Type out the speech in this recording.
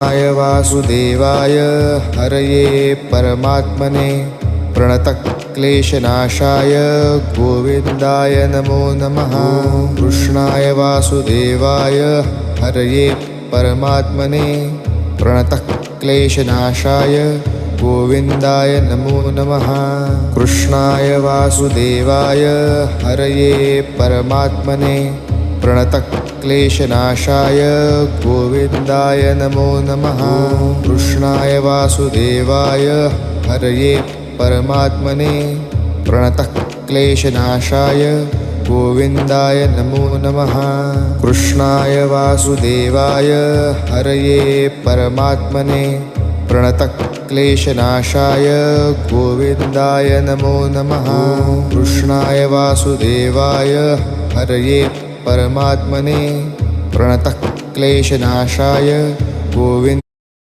वासुदेवाय हरये परमात्मने प्रणतक्लेशनाशाय गोविन्दाय नमो नमः। कृष्णाय वासुदेवाय हरये परमात्मने प्रणतक्लेशनाशाय गोविन्दाय नमो नमः। कृष्णाय वासुदेवाय हरये परमात्मने प्रणतक्लेशनाशाय गोविन्दाय नमो नमः। कृष्णाय वासुदेवाय हरये परमात्मने प्रणतक्लेशनाशाय गोविन्दाय नमो नमः। कृष्णाय वासुदेवाय हरये परमात्मने प्रणतक्लेशनाशाय गोविन्दाय नमो नमः। कृष्णाय वासुदेवाय हरये परमात्मने प्रणतक्लेशनाशाय गोविन्द